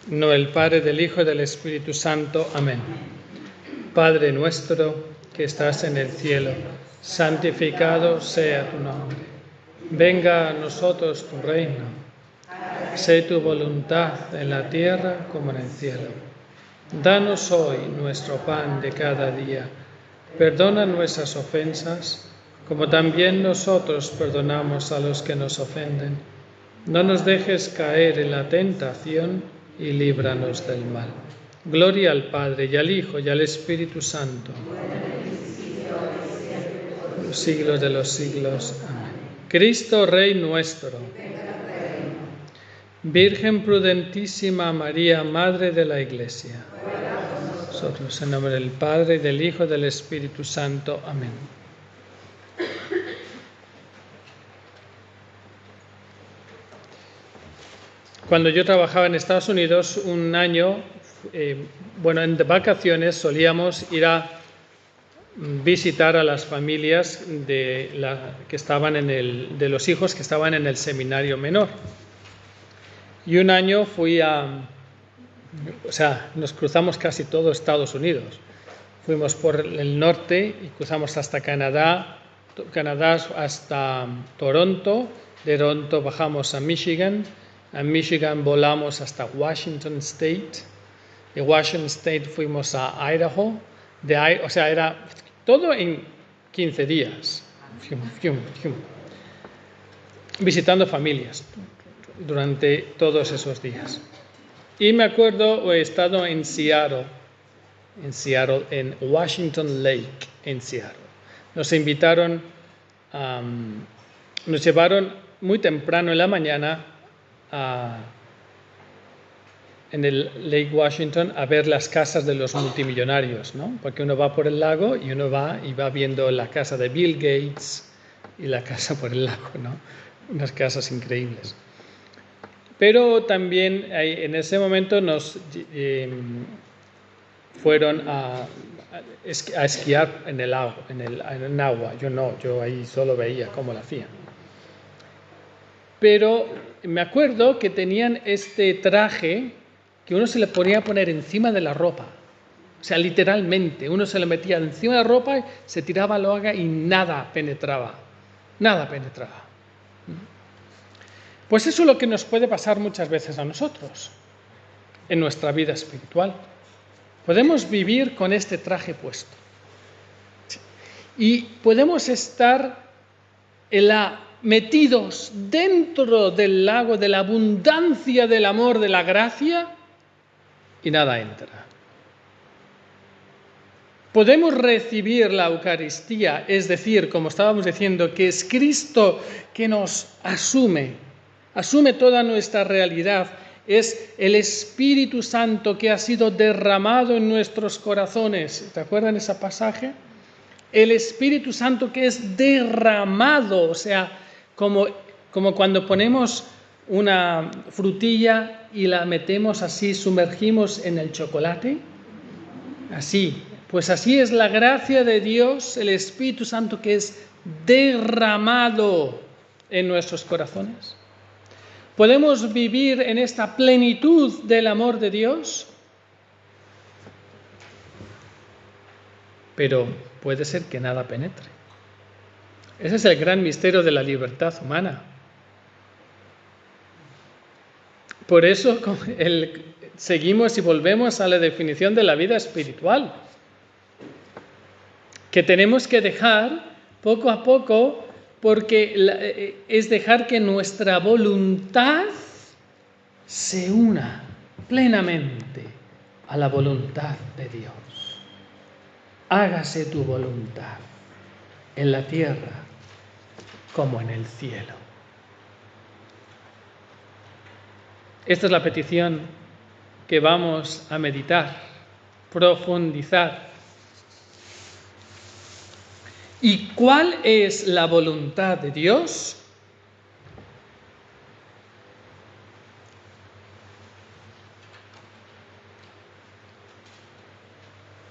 No, el Padre, del Hijo y del Espíritu Santo. Amén. Padre nuestro que estás en el cielo, santificado sea tu nombre. Venga a nosotros tu reino. Sé tu voluntad en la tierra como en el cielo. Danos hoy nuestro pan de cada día. Perdona nuestras ofensas, como también nosotros perdonamos a los que nos ofenden. No nos dejes caer en la tentación y líbranos del mal. Gloria al Padre, y al Hijo, y al Espíritu Santo. Los siglos de los siglos. Amén. Cristo, Rey nuestro. Virgen prudentísima María, Madre de la Iglesia. Nosotros, en nombre del Padre, y del Hijo, y del Espíritu Santo. Amén. Cuando yo trabajaba en Estados Unidos, un año, en vacaciones solíamos ir a visitar a las familias de los hijos que estaban en el seminario menor. Y un año nos cruzamos casi todo Estados Unidos. Fuimos por el norte y cruzamos hasta Canadá hasta Toronto. De Toronto bajamos a Michigan volamos hasta Washington State. De Washington State fuimos a Idaho. Era todo en 15 días. Visitando familias durante todos esos días. Y me acuerdo, he estado en Seattle, en Washington Lake, en Seattle. Nos llevaron muy temprano en la mañana en el Lake Washington a ver las casas de los multimillonarios, ¿no? Porque uno va por el lago y uno va viendo la casa de Bill Gates y la casa por el lago, ¿no? Unas casas increíbles. Pero también en ese momento nos fueron a esquiar en el lago, en el agua. Yo ahí solo veía cómo lo hacían. Pero me acuerdo que tenían este traje que uno se le ponía a poner encima de la ropa. O sea, literalmente, uno se le metía encima de la ropa, se tiraba al agua y nada penetraba. Nada penetraba. Pues eso es lo que nos puede pasar muchas veces a nosotros en nuestra vida espiritual. Podemos vivir con este traje puesto. Y podemos estar metidos dentro del lago de la abundancia del amor, de la gracia, y nada entra. Podemos recibir la Eucaristía, es decir, como estábamos diciendo, que es Cristo que nos asume toda nuestra realidad. Es el Espíritu Santo que ha sido derramado en nuestros corazones. ¿Te acuerdan ese pasaje? El Espíritu Santo que es derramado, o sea, como cuando ponemos una frutilla y la metemos así, sumergimos en el chocolate. Así, pues así es la gracia de Dios, el Espíritu Santo que es derramado en nuestros corazones. ¿Podemos vivir en esta plenitud del amor de Dios? Pero puede ser que nada penetre. Ese es el gran misterio de la libertad humana. Por eso seguimos y volvemos a la definición de la vida espiritual, que tenemos que dejar poco a poco, porque es dejar que nuestra voluntad se una plenamente a la voluntad de Dios. Hágase tu voluntad en la tierra como en el cielo. Esta es la petición que vamos a meditar, profundizar. ¿Y cuál es la voluntad de Dios?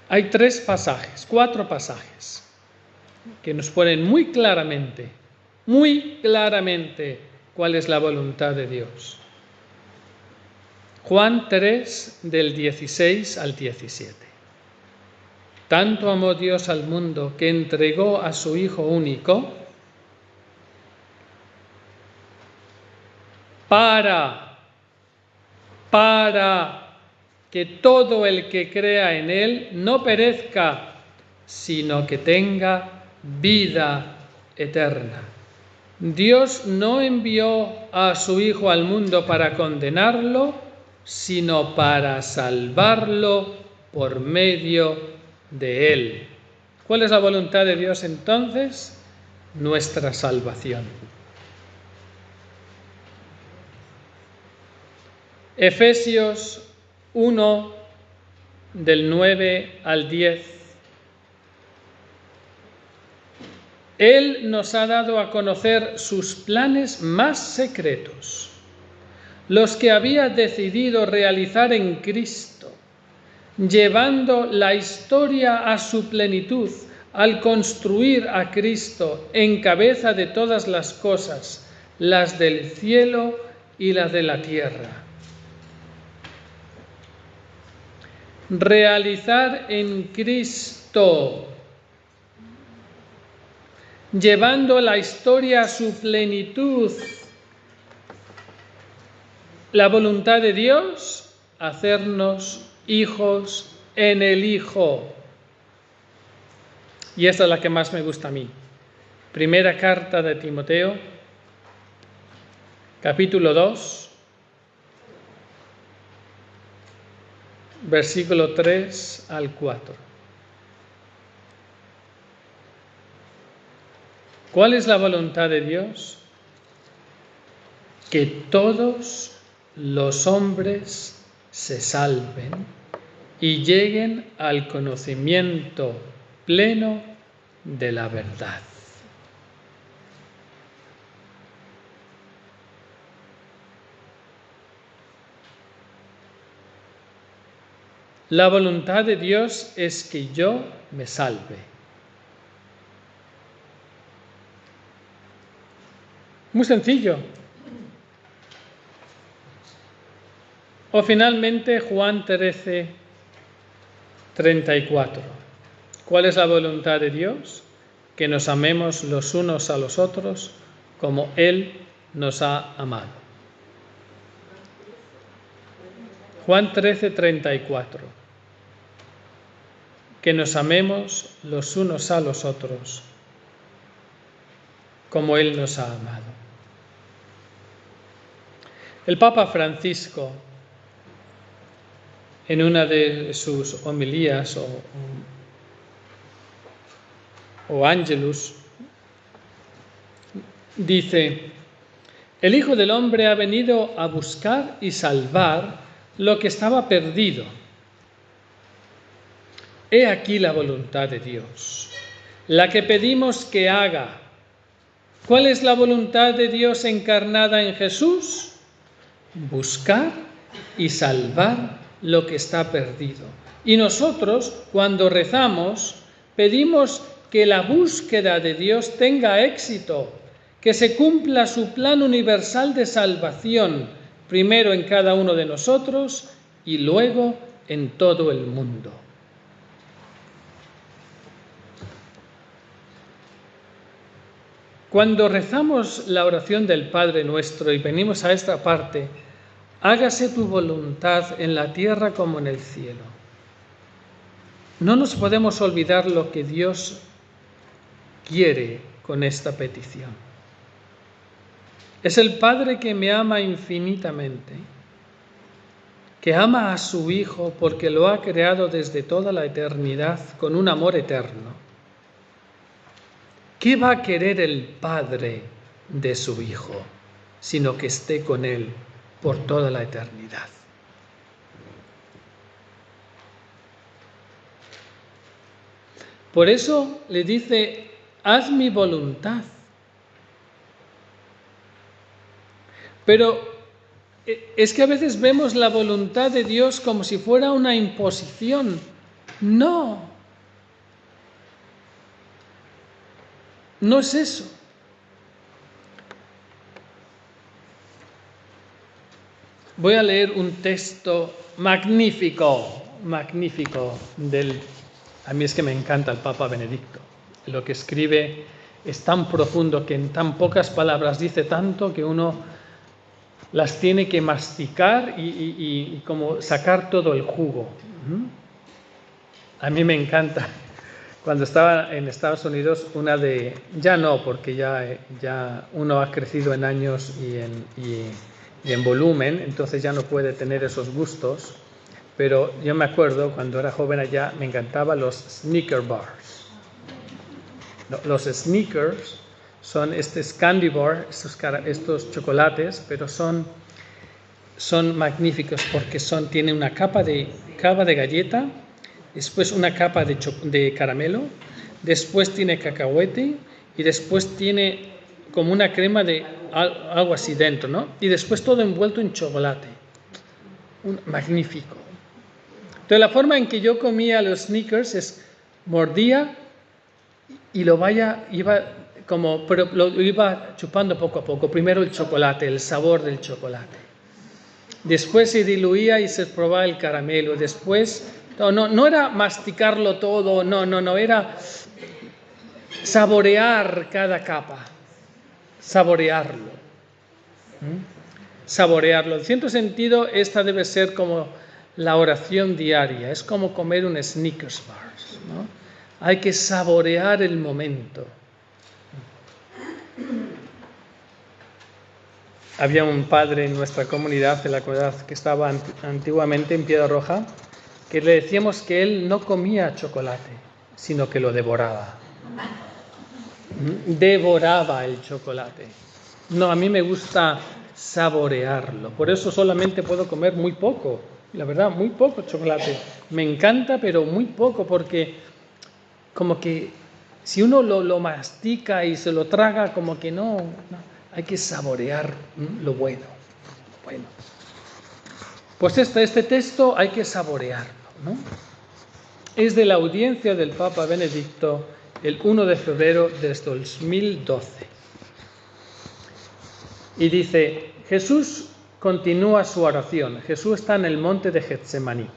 Hay 4 pasajes que nos ponen muy claramente cuál es la voluntad de Dios. Juan 3, del 16 al 17. Tanto amó Dios al mundo que entregó a su Hijo único para que todo el que crea en Él no perezca, sino que tenga vida eterna. Dios no envió a su Hijo al mundo para condenarlo, sino para salvarlo por medio de Él. ¿Cuál es la voluntad de Dios entonces? Nuestra salvación. Efesios 1, del 9 al 10. Él nos ha dado a conocer sus planes más secretos, los que había decidido realizar en Cristo, llevando la historia a su plenitud al construir a Cristo en cabeza de todas las cosas, las del cielo y las de la tierra. Realizar en Cristo, llevando la historia a su plenitud. La voluntad de Dios, hacernos hijos en el Hijo. Y esta es la que más me gusta a mí. Primera carta de Timoteo, capítulo 2, versículo 3 al 4. ¿Cuál es la voluntad de Dios? Que todos los hombres se salven y lleguen al conocimiento pleno de la verdad. La voluntad de Dios es que yo me salve. Muy sencillo. O finalmente Juan 13, 34. ¿Cuál es la voluntad de Dios? Que nos amemos los unos a los otros como Él nos ha amado. Juan 13, 34. Que nos amemos los unos a los otros como Él nos ha amado. El Papa Francisco, en una de sus homilías o ángelus, dice: el Hijo del Hombre ha venido a buscar y salvar lo que estaba perdido. He aquí la voluntad de Dios, la que pedimos que haga. ¿Cuál es la voluntad de Dios encarnada en Jesús? Buscar y salvar lo que está perdido. Y nosotros, cuando rezamos, pedimos que la búsqueda de Dios tenga éxito, que se cumpla su plan universal de salvación, primero en cada uno de nosotros y luego en todo el mundo. Cuando rezamos la oración del Padre Nuestro y venimos a esta parte, hágase tu voluntad en la tierra como en el cielo. No nos podemos olvidar lo que Dios quiere con esta petición. Es el Padre que me ama infinitamente, que ama a su Hijo porque lo ha creado desde toda la eternidad con un amor eterno. ¿Qué va a querer el Padre de su Hijo, sino que esté con Él por toda la eternidad? Por eso le dice: haz mi voluntad. Pero es que a veces vemos la voluntad de Dios como si fuera una imposición. No. No es eso. Voy a leer un texto magnífico, a mí es que me encanta el Papa Benedicto. Lo que escribe es tan profundo que en tan pocas palabras dice tanto que uno las tiene que masticar y como sacar todo el jugo. A mí me encanta. Cuando estaba en Estados Unidos, ya no, porque ya uno ha crecido en años y en volumen, entonces ya no puede tener esos gustos, pero yo me acuerdo cuando era joven allá, me encantaban los Snicker bars. Los Snickers son candy bar, estos chocolates, pero son magníficos porque tienen una capa de galleta, después una capa de caramelo, después tiene cacahuete y después tiene como una crema de algo así dentro, ¿no? Y después todo envuelto en chocolate. Magnífico. Entonces la forma en que yo comía los Snickers es mordía y pero lo iba chupando poco a poco. Primero el chocolate, el sabor del chocolate. Después se diluía y se probaba el caramelo. Después, no era masticarlo todo, no, era saborear cada capa. Saborearlo. En cierto sentido, esta debe ser como la oración diaria. Es como comer un Snickers bar, ¿no? Hay que saborear el momento. Había un padre en nuestra comunidad, que estaba antiguamente en Piedra Roja, que le decíamos que él no comía chocolate, sino que lo devoraba. Devoraba el chocolate. No, a mí me gusta saborearlo. Por eso solamente puedo comer muy poco. La verdad, muy poco chocolate. Me encanta, pero muy poco, porque como que si uno lo mastica y se lo traga, como que no. Hay que saborear lo bueno. Pues este texto hay que saborearlo, ¿no? Es de la audiencia del Papa Benedicto el 1 de febrero de 2012. Y dice, Jesús continúa su oración. Jesús está en el monte de Getsemaní.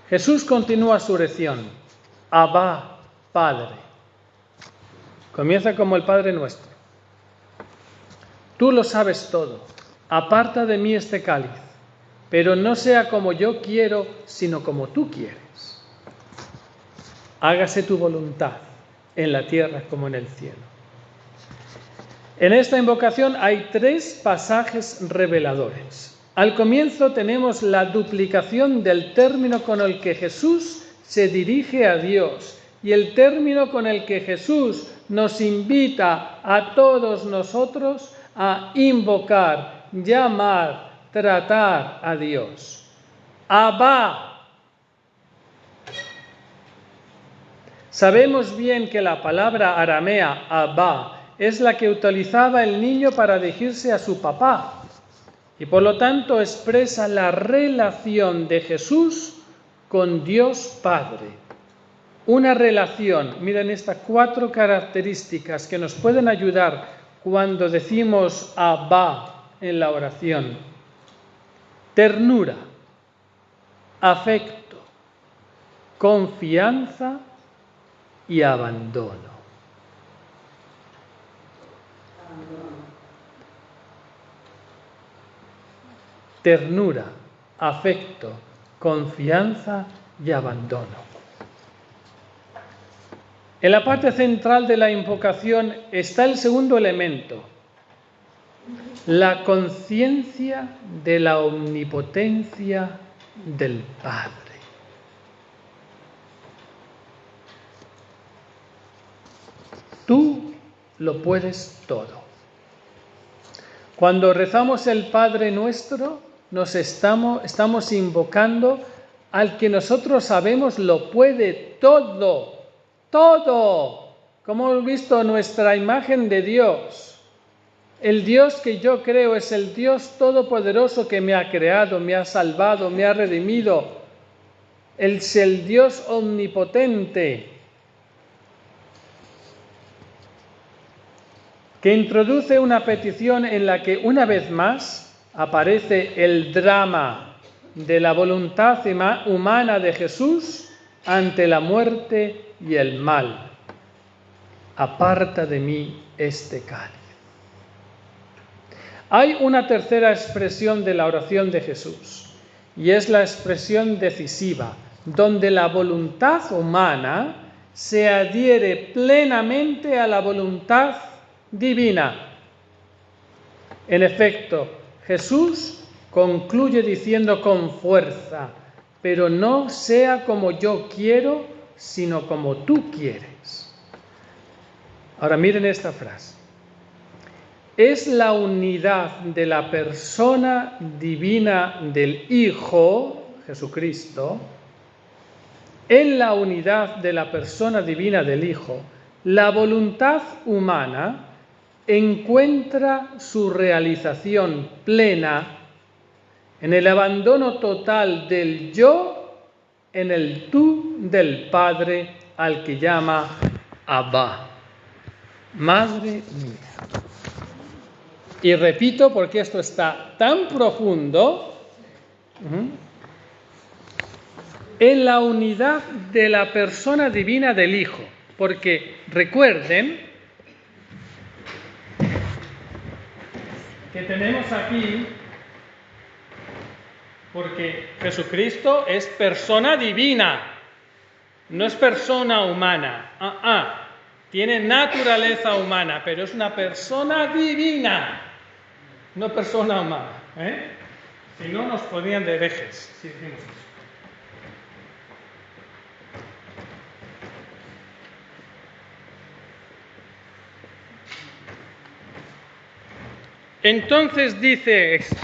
Jesús continúa su oración. Abba, Padre. Comienza como el Padre nuestro. Tú lo sabes todo. Aparta de mí este cáliz, pero no sea como yo quiero, sino como tú quieres. Hágase tu voluntad, en la tierra como en el cielo. En esta invocación hay 3 pasajes reveladores. Al comienzo tenemos la duplicación del término con el que Jesús se dirige a Dios y el término con el que Jesús nos invita a todos nosotros a invocar, llamar, tratar a Dios. Abba. Sabemos bien que la palabra aramea Abba es la que utilizaba el niño para dirigirse a su papá y por lo tanto expresa la relación de Jesús con Dios Padre. Una relación, miren estas 4 características que nos pueden ayudar cuando decimos Abba en la oración. Ternura, afecto, confianza y abandono. Ternura, afecto, confianza y abandono. En la parte central de la invocación está el segundo elemento, la conciencia de la omnipotencia del Padre. Tú lo puedes todo. Cuando rezamos el Padre Nuestro, estamos invocando al que nosotros sabemos lo puede todo. Todo, como hemos visto nuestra imagen de Dios. El Dios que yo creo es el Dios todopoderoso que me ha creado, me ha salvado, me ha redimido. Es el Dios omnipotente que introduce una petición en la que una vez más aparece el drama de la voluntad humana de Jesús ante la muerte y el mal. Aparta de mí este cáliz. Hay una tercera expresión de la oración de Jesús, y es la expresión decisiva, donde la voluntad humana se adhiere plenamente a la voluntad divina. En efecto, Jesús concluye diciendo con fuerza: pero no sea como yo quiero, sino como tú quieres. Ahora miren esta frase. Es la unidad de la persona divina del Hijo, Jesucristo, en la unidad de la persona divina del Hijo, la voluntad humana encuentra su realización plena en el abandono total del yo en el tú del Padre, al que llama Abba, Madre mía. Y repito, porque esto está tan profundo, en la unidad de la persona divina del Hijo. Porque recuerden que tenemos aquí, porque Jesucristo es persona divina, no es persona humana. Tiene naturaleza humana, pero es una persona divina, no persona humana. Si no, nos ponían de herejes si decimos eso. Entonces dice esto: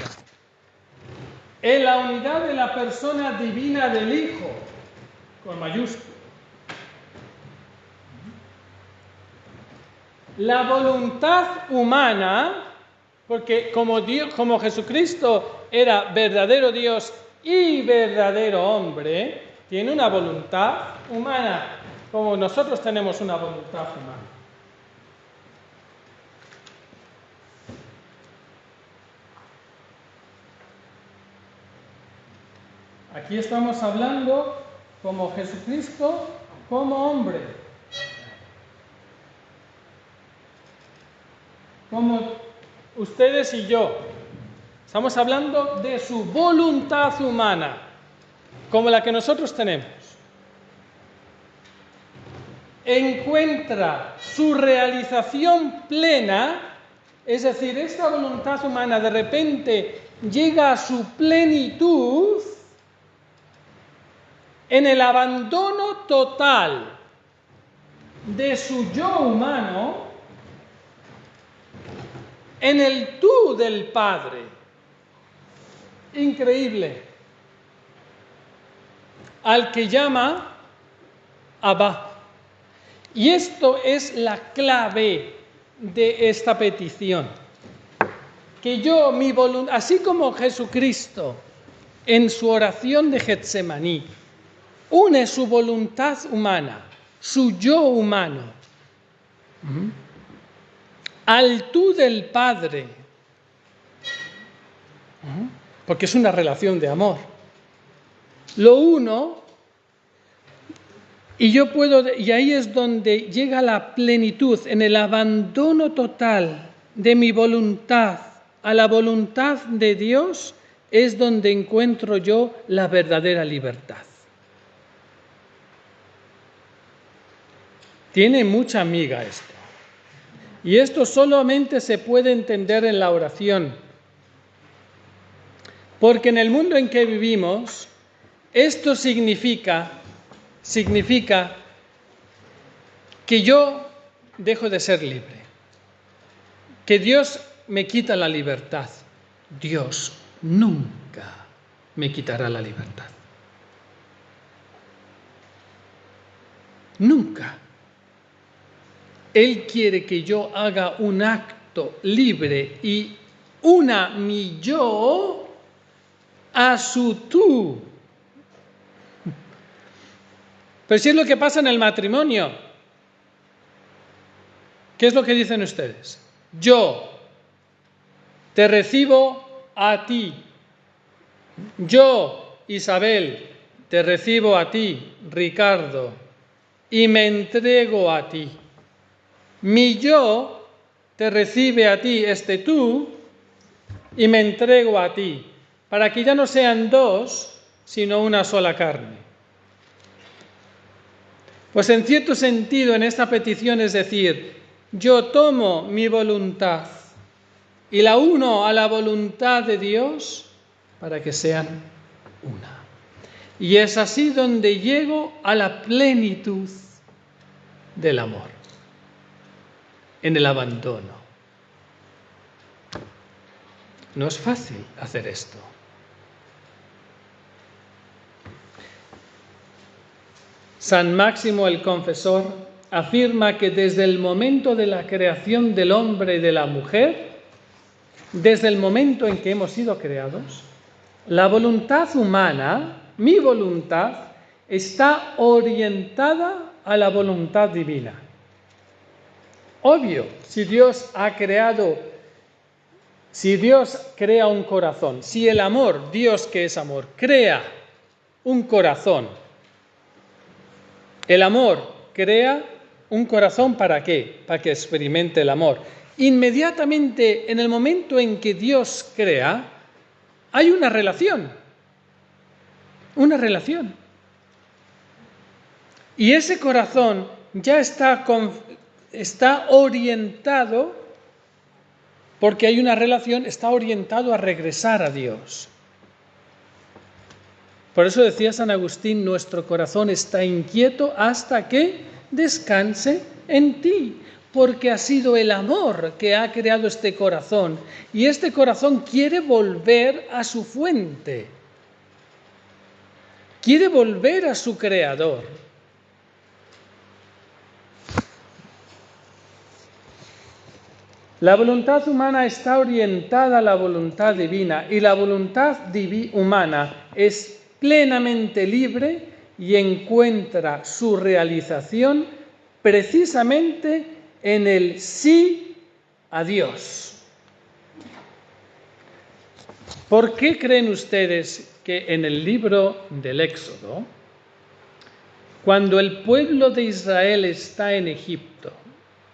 en la unidad de la persona divina del Hijo, con mayúscula, la voluntad humana, porque como Jesucristo era verdadero Dios y verdadero hombre, tiene una voluntad humana, como nosotros tenemos una voluntad humana. Aquí estamos hablando como Jesucristo, como hombre. Como ustedes y yo. Estamos hablando de su voluntad humana, como la que nosotros tenemos. Encuentra su realización plena, es decir, esta voluntad humana de repente llega a su plenitud en el abandono total de su yo humano en el tú del Padre. Increíble. Al que llama Abba. Y esto es la clave de esta petición. Que yo, mi voluntad, así como Jesucristo en su oración de Getsemaní, une su voluntad humana, su yo humano, al tú del Padre, porque es una relación de amor. Lo uno, y ahí es donde llega la plenitud, en el abandono total de mi voluntad a la voluntad de Dios, es donde encuentro yo la verdadera libertad. Tiene mucha miga esto. Y esto solamente se puede entender en la oración. Porque en el mundo en que vivimos, esto significa que yo dejo de ser libre. Que Dios me quita la libertad. Dios nunca me quitará la libertad. Nunca. Él quiere que yo haga un acto libre y una mi yo a su tú. Pero si es lo que pasa en el matrimonio, ¿qué es lo que dicen ustedes? Yo te recibo a ti. Yo, Isabel, te recibo a ti, Ricardo, y me entrego a ti. Mi yo te recibe a ti, tú, y me entrego a ti, para que ya no sean dos, sino una sola carne. Pues en cierto sentido, en esta petición es decir, yo tomo mi voluntad y la uno a la voluntad de Dios para que sean una. Y es así donde llego a la plenitud del amor, en el abandono. No es fácil hacer esto. San Máximo el Confesor afirma que desde el momento de la creación del hombre y de la mujer, desde el momento en que hemos sido creados, la voluntad humana, mi voluntad, está orientada a la voluntad divina. Obvio, si Dios crea un corazón, si el amor, Dios que es amor, crea un corazón, el amor crea un corazón ¿para qué? Para que experimente el amor. Inmediatamente, en el momento en que Dios crea, hay una relación. Una relación. Y ese corazón ya está orientado, porque hay una relación, está orientado a regresar a Dios. Por eso decía San Agustín, nuestro corazón está inquieto hasta que descanse en ti, porque ha sido el amor que ha creado este corazón, y este corazón quiere volver a su fuente, quiere volver a su creador. La voluntad humana está orientada a la voluntad divina, y la voluntad humana es plenamente libre y encuentra su realización precisamente en el sí a Dios. ¿Por qué creen ustedes que en el libro del Éxodo, cuando el pueblo de Israel está en Egipto,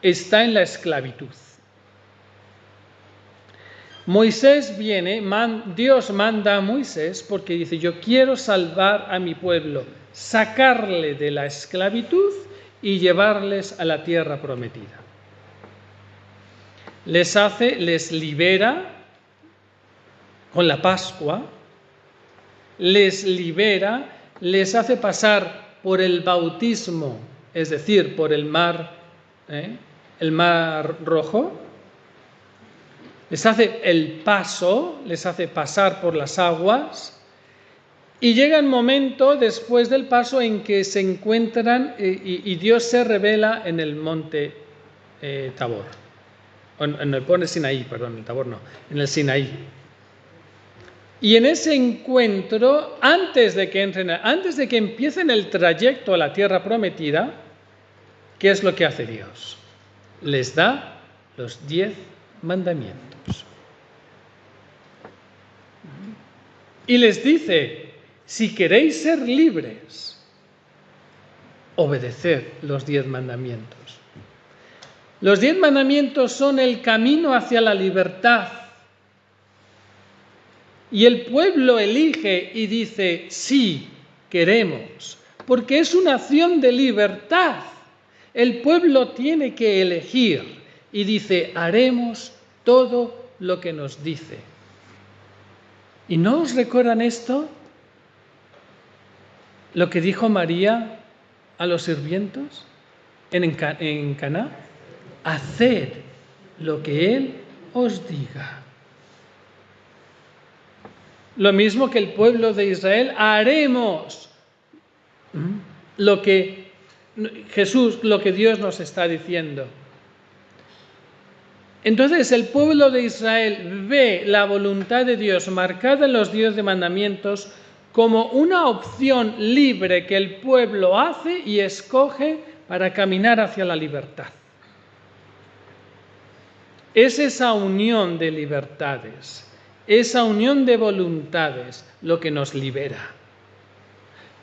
está en la esclavitud, Moisés viene, Dios manda a Moisés porque dice, yo quiero salvar a mi pueblo, sacarle de la esclavitud y llevarles a la tierra prometida. Les libera con la Pascua, les libera, les hace pasar por el bautismo, es decir, por el mar Rojo, les hace el paso, les hace pasar por las aguas, y llega el momento después del paso en que se encuentran y Dios se revela en el monte Tabor, en el Sinaí, perdón, el Tabor no, en el Sinaí. Y en ese encuentro, antes de que empiecen el trayecto a la tierra prometida, ¿qué es lo que hace Dios? Les da los 10 mandamientos. Y les dice, si queréis ser libres, obedeced los 10 mandamientos. Los 10 mandamientos son el camino hacia la libertad. Y el pueblo elige y dice, sí, queremos, porque es una acción de libertad. El pueblo tiene que elegir y dice, haremos todo lo que nos dice. ¿Y no os recuerdan esto? Lo que dijo María a los sirvientos en Caná. Haced lo que Él os diga. Lo mismo que el pueblo de Israel, haremos lo que Dios nos está diciendo. Entonces el pueblo de Israel ve la voluntad de Dios marcada en los 10 mandamientos como una opción libre que el pueblo hace y escoge para caminar hacia la libertad. Es esa unión de libertades esa unión de voluntades, lo que nos libera.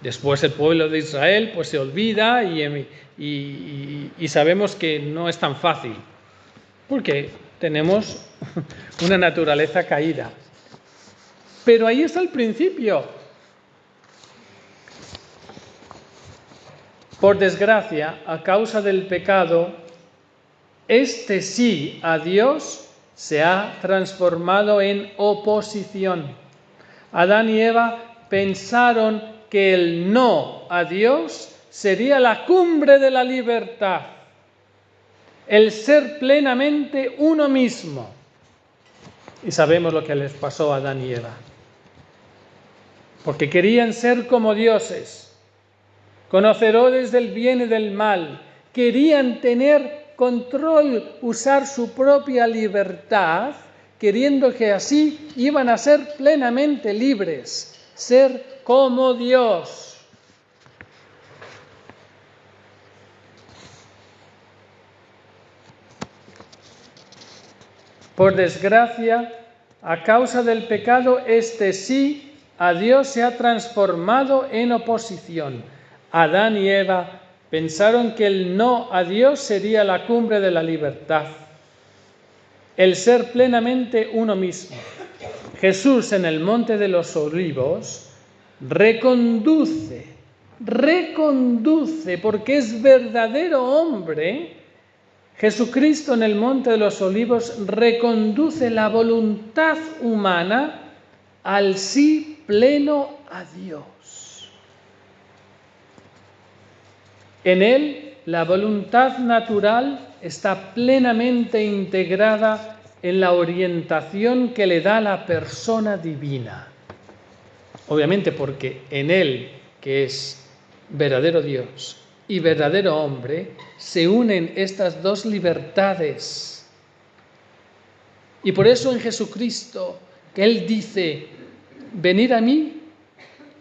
Después el pueblo de Israel pues se olvida y sabemos que no es tan fácil, porque tenemos una naturaleza caída. Pero ahí está el principio. Por desgracia, a causa del pecado, este sí a Dios se ha transformado en oposición. Adán y Eva pensaron que el no a Dios sería la cumbre de la libertad, el ser plenamente uno mismo. Y sabemos lo que les pasó a Adán y Eva. Porque querían ser como dioses, conocedores del bien y del mal, querían tener control, usar su propia libertad, queriendo que así iban a ser plenamente libres, ser como Dios. Por desgracia, a causa del pecado, este sí a Dios se ha transformado en oposición. Adán y Eva pensaron que el no a Dios sería la cumbre de la libertad, el ser plenamente uno mismo. Jesús en el Monte de los Olivos reconduce, porque es verdadero hombre. Jesucristo en el Monte de los Olivos reconduce la voluntad humana al sí pleno a Dios. En él, la voluntad natural está plenamente integrada en la orientación que le da la persona divina. Obviamente porque en él, que es verdadero Dios y verdadero hombre, se unen estas dos libertades. Y por eso en Jesucristo, que Él dice, venid a mí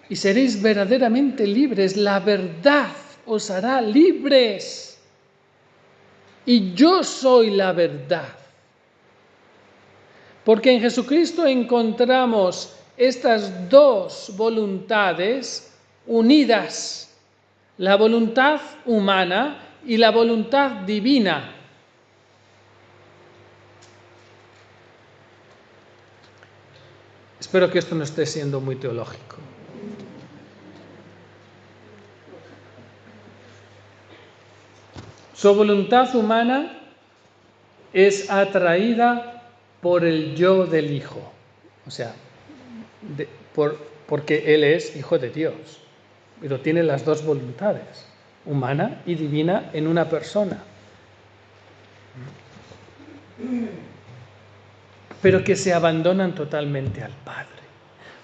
y seréis verdaderamente libres, la verdad os hará libres. Y yo soy la verdad. Porque en Jesucristo encontramos estas dos voluntades unidas, la voluntad humana y la voluntad divina. Espero que esto no esté siendo muy teológico. Su voluntad humana es atraída por el yo del Hijo, o sea, porque Él es Hijo de Dios, pero tiene las dos voluntades, humana y divina, en una persona. Pero que se abandonan totalmente al Padre.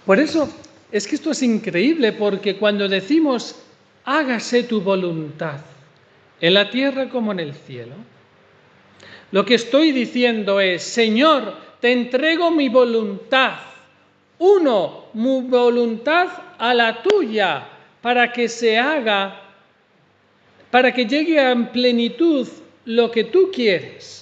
Por eso es que esto es increíble, porque cuando decimos hágase tu voluntad, en la tierra como en el cielo, lo que estoy diciendo es, Señor, te entrego mi voluntad, uno, mi voluntad a la tuya, para que se haga, para que llegue a plenitud lo que tú quieres.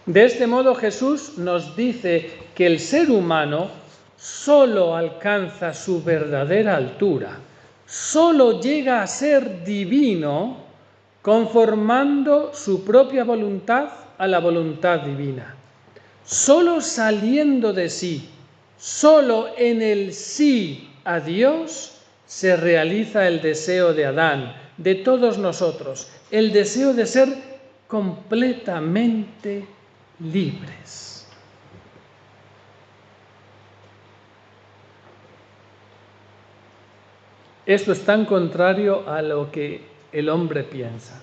De este modo Jesús nos dice que el ser humano solo alcanza su verdadera altura, solo llega a ser divino conformando su propia voluntad a la voluntad divina. Solo saliendo de sí, solo en el sí a Dios se realiza el deseo de Adán, de todos nosotros, el deseo de ser completamente libres. Esto es tan contrario a lo que el hombre piensa.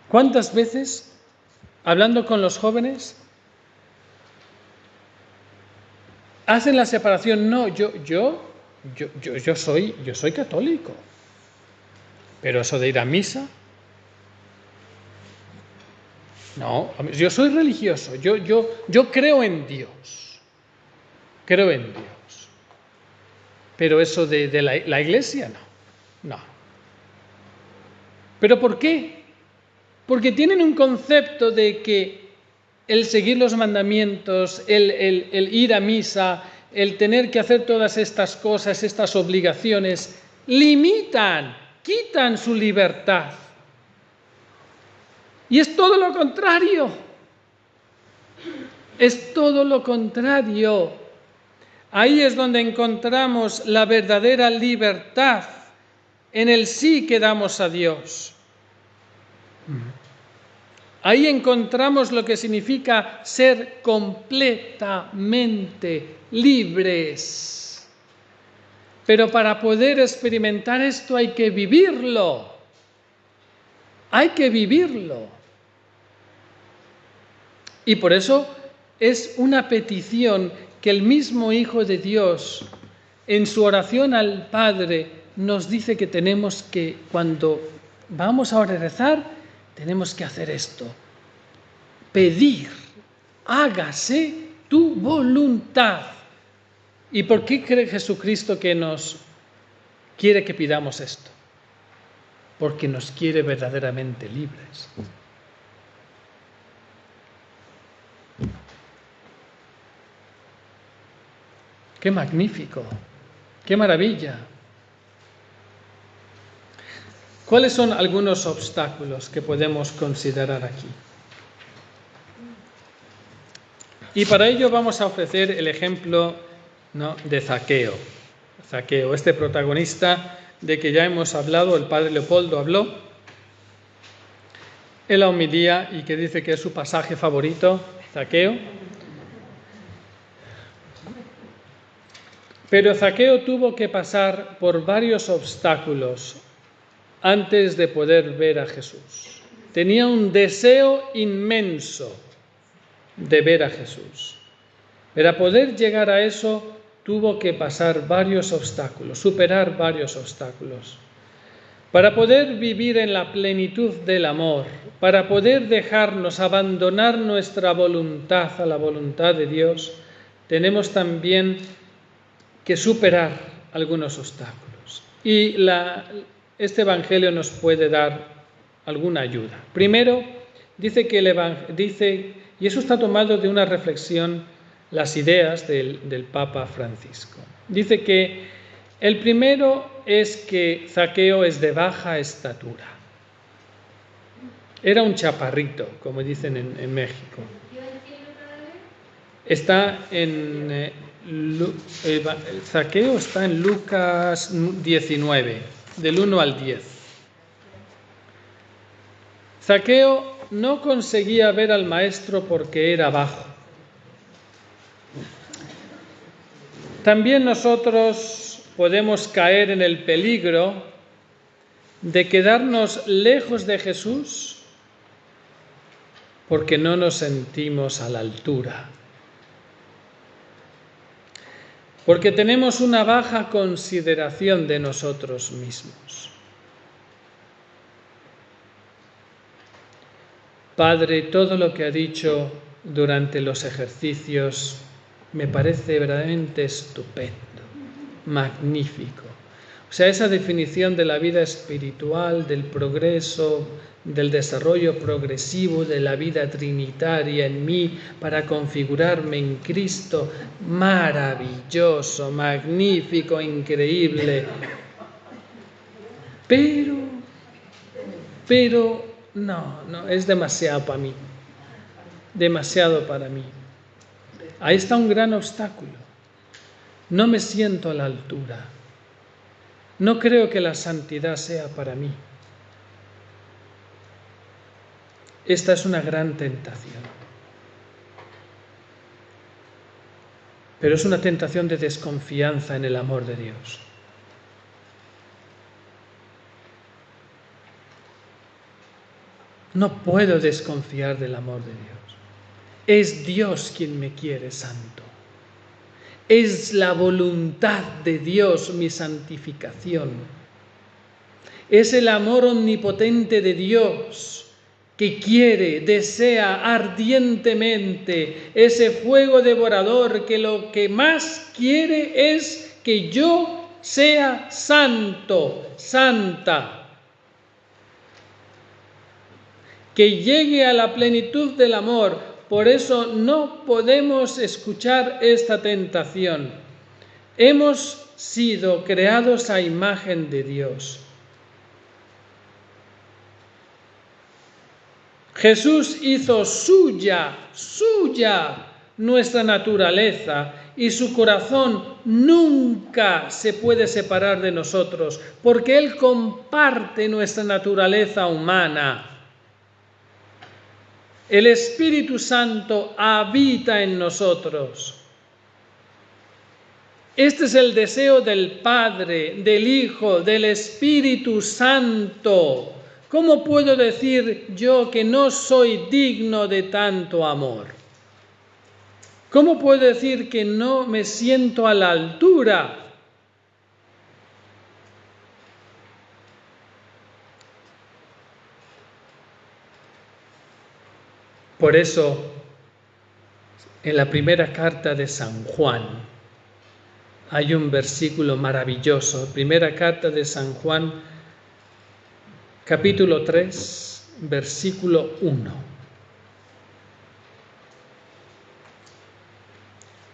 ¿Cuántas veces, hablando con los jóvenes, hacen la separación? No, yo soy católico, pero eso de ir a misa, No, yo soy religioso, yo creo en Dios. Creo en Dios. Pero eso de la iglesia, no. ¿Pero por qué? Porque tienen un concepto de que el seguir los mandamientos, el ir a misa, el tener que hacer todas estas cosas, estas obligaciones, limitan, quitan su libertad. Y es todo lo contrario. Es todo lo contrario. Ahí es donde encontramos la verdadera libertad, en el sí que damos a Dios. Ahí encontramos lo que significa ser completamente libres. Pero para poder experimentar esto hay que vivirlo. Hay que vivirlo. Y por eso es una petición que el mismo Hijo de Dios, en su oración al Padre, nos dice que tenemos que, cuando vamos a rezar, tenemos que hacer esto. Pedir, hágase tu voluntad. ¿Y por qué cree Jesucristo que nos quiere que pidamos esto? Porque nos quiere verdaderamente libres. ¡Qué magnífico! ¡Qué maravilla! ¿Cuáles son algunos obstáculos que podemos considerar aquí? Y para ello vamos a ofrecer el ejemplo, ¿no?, de Zaqueo. Zaqueo, este protagonista de que ya hemos hablado, el padre Leopoldo habló en la homilía y que dice que es su pasaje favorito, Zaqueo. Pero Zaqueo tuvo que pasar por varios obstáculos antes de poder ver a Jesús. Tenía un deseo inmenso de ver a Jesús. Para poder llegar a eso, tuvo que pasar varios obstáculos, superar varios obstáculos. Para poder vivir en la plenitud del amor, para poder dejarnos abandonar nuestra voluntad a la voluntad de Dios, tenemos también que superar algunos obstáculos. Y este Evangelio nos puede dar alguna ayuda. Primero, dice, y eso está tomado de una reflexión, las ideas del Papa Francisco. Dice que el primero es que Zaqueo es de baja estatura. Era un chaparrito, como dicen en México. Está en Zaqueo está en Lucas 19, del 1 al 10. Zaqueo no conseguía ver al maestro porque era bajo. También nosotros podemos caer en el peligro de quedarnos lejos de Jesús porque no nos sentimos a la altura. Porque tenemos una baja consideración de nosotros mismos. Padre, todo lo que ha dicho durante los ejercicios me parece verdaderamente estupendo, magnífico. O sea, esa definición de la vida espiritual, del progreso, del desarrollo progresivo de la vida trinitaria en mí para configurarme en Cristo, maravilloso, magnífico, increíble. Pero no, es demasiado para mí, demasiado para mí. Ahí está un gran obstáculo. No me siento a la altura. No creo que la santidad sea para mí. Esta es una gran tentación. Pero es una tentación de desconfianza en el amor de Dios. No puedo desconfiar del amor de Dios. Es Dios quien me quiere santo. Es la voluntad de Dios mi santificación. Es el amor omnipotente de Dios que quiere, desea ardientemente ese fuego devorador, que lo que más quiere es que yo sea santo, santa, que llegue a la plenitud del amor. Por eso no podemos escuchar esta tentación. Hemos sido creados a imagen de Dios. Jesús hizo suya nuestra naturaleza y su corazón nunca se puede separar de nosotros, porque Él comparte nuestra naturaleza humana. El Espíritu Santo habita en nosotros. Este es el deseo del Padre, del Hijo, del Espíritu Santo. ¿Cómo puedo decir yo que no soy digno de tanto amor? ¿Cómo puedo decir que no me siento a la altura? Por eso, en la primera carta de San Juan, hay un versículo maravilloso. Primera carta de San Juan, capítulo 3, versículo 1.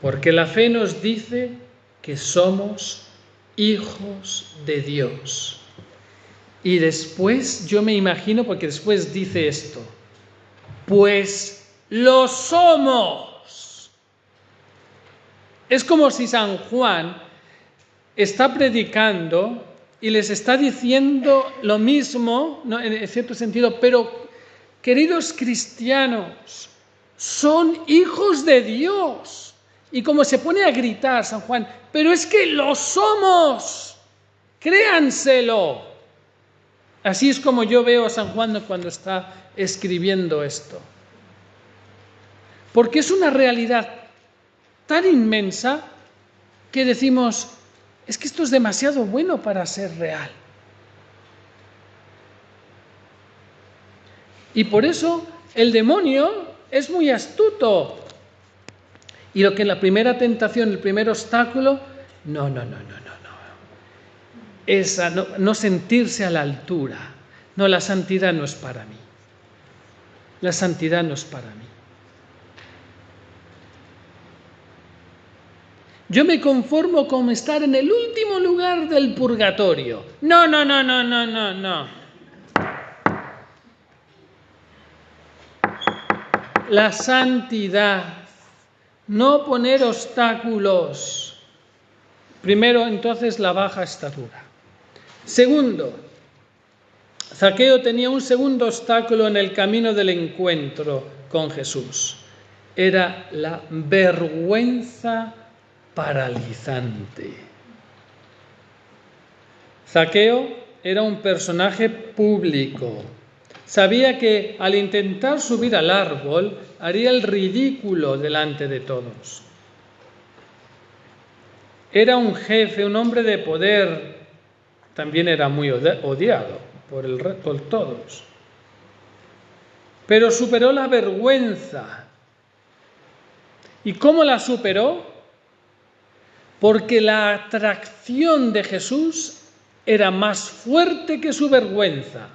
Porque la fe nos dice que somos hijos de Dios. Y después, yo me imagino, porque después dice esto, pues lo somos. Es como si San Juan está predicando y les está diciendo lo mismo, ¿no?, en cierto sentido, pero queridos cristianos, son hijos de Dios. Y como se pone a gritar San Juan, pero es que lo somos, créanselo. Así es como yo veo a San Juan cuando está escribiendo esto. Porque es una realidad tan inmensa que decimos, es que esto es demasiado bueno para ser real. Y por eso el demonio es muy astuto. Y lo que en la primera tentación, el primer obstáculo, no sentirse a la altura. No, la santidad no es para mí. La santidad no es para mí. Yo me conformo con estar en el último lugar del purgatorio. No. La santidad, no poner obstáculos. Primero, entonces, la baja estatura. Segundo, Zaqueo tenía un segundo obstáculo en el camino del encuentro con Jesús. Era la vergüenza paralizante. Zaqueo era un personaje público. Sabía que al intentar subir al árbol haría el ridículo delante de todos. Era un jefe, un hombre de poder. También era muy odiado por todos. Pero superó la vergüenza. ¿Y cómo la superó? Porque la atracción de Jesús era más fuerte que su vergüenza.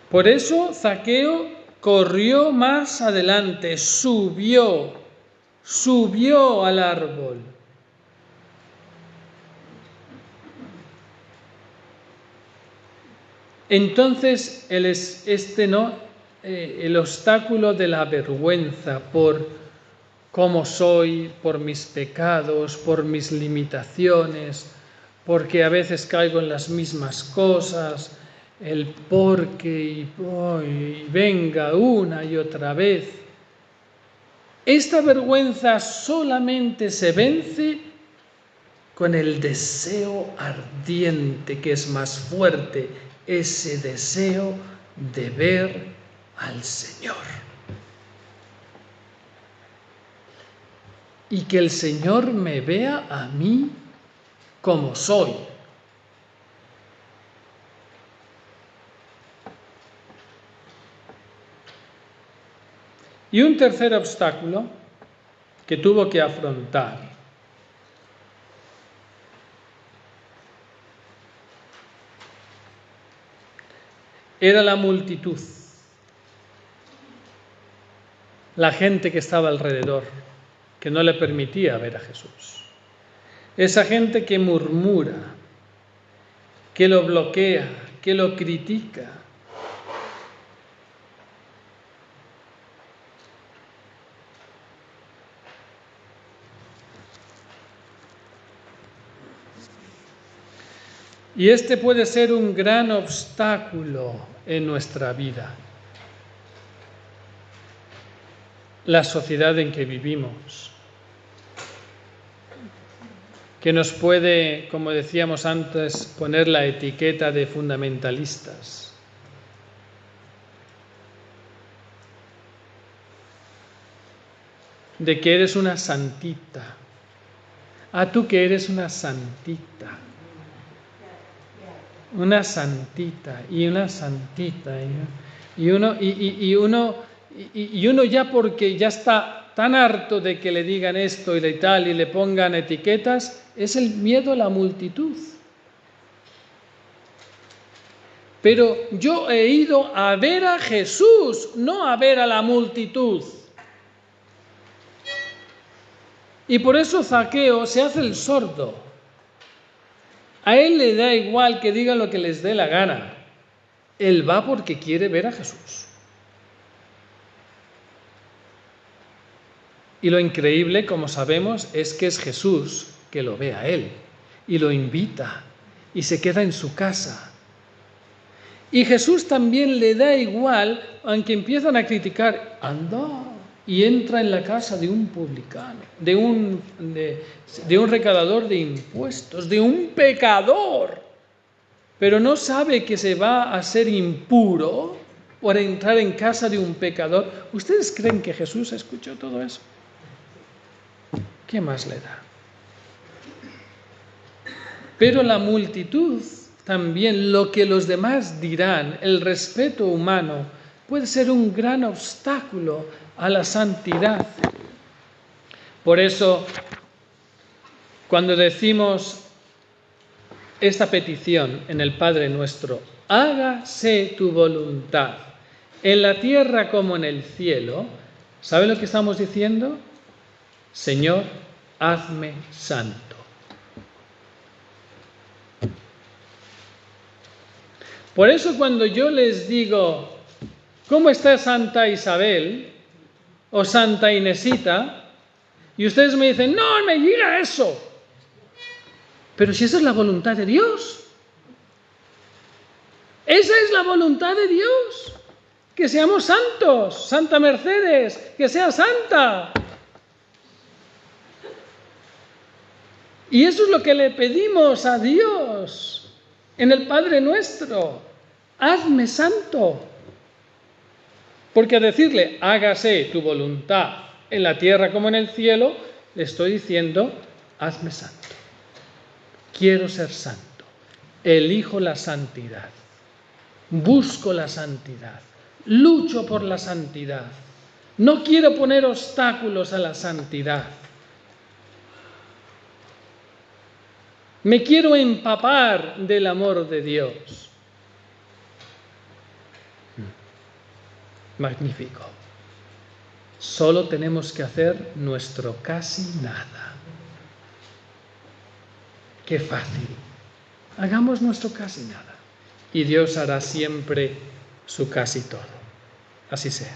Por eso Zaqueo corrió más adelante, subió al árbol. Entonces el obstáculo de la vergüenza por cómo soy, por mis pecados, por mis limitaciones, porque a veces caigo en las mismas cosas, el porque y venga una y otra vez. Esta vergüenza solamente se vence con el deseo ardiente que es más fuerte, ese deseo de ver al Señor. y que el Señor me vea a mí como soy. Y un tercer obstáculo que tuvo que afrontar era la multitud, la gente que estaba alrededor, que no le permitía ver a Jesús. Esa gente que murmura, que lo bloquea, que lo critica. Y este puede ser un gran obstáculo en nuestra vida. La sociedad en que vivimos, que nos puede, como decíamos antes, poner la etiqueta de fundamentalistas. De que eres una santita. Ah, tú que eres una santita. Una santita y una santita. Y uno ya, porque ya está tan harto de que le digan esto y tal y le pongan etiquetas, es el miedo a la multitud. Pero yo he ido a ver a Jesús, no a ver a la multitud. Y por eso Zaqueo se hace el sordo. A él le da igual que digan lo que les dé la gana. Él va porque quiere ver a Jesús. Y lo increíble, como sabemos, es que es Jesús que lo ve a él y lo invita y se queda en su casa. Y Jesús también le da igual, aunque empiezan a criticar, anda, y entra en la casa de un publicano, de un recaudador de impuestos, de un pecador, pero no sabe que se va a ser impuro por entrar en casa de un pecador. ¿Ustedes creen que Jesús escuchó todo eso? ¿Qué más le da? Pero la multitud también, lo que los demás dirán, el respeto humano, puede ser un gran obstáculo a la santidad. Por eso, cuando decimos esta petición en el Padre Nuestro, hágase tu voluntad, en la tierra como en el cielo, ¿sabe lo que estamos diciendo? Señor, hazme santo. Por eso cuando yo les digo, ¿cómo está Santa Isabel o Santa Inesita? Y ustedes me dicen, no me diga eso. Pero si esa es la voluntad de Dios. Esa es la voluntad de Dios. Que seamos santos. Santa Mercedes, que sea santa. Y eso es lo que le pedimos a Dios en el Padre Nuestro. Hazme santo. Porque a decirle, hágase tu voluntad en la tierra como en el cielo, le estoy diciendo, hazme santo. Quiero ser santo. Elijo la santidad. Busco la santidad. Lucho por la santidad. No quiero poner obstáculos a la santidad. Me quiero empapar del amor de Dios. Magnífico. Solo tenemos que hacer nuestro casi nada. Qué fácil. Hagamos nuestro casi nada. Y Dios hará siempre su casi todo. Así sea.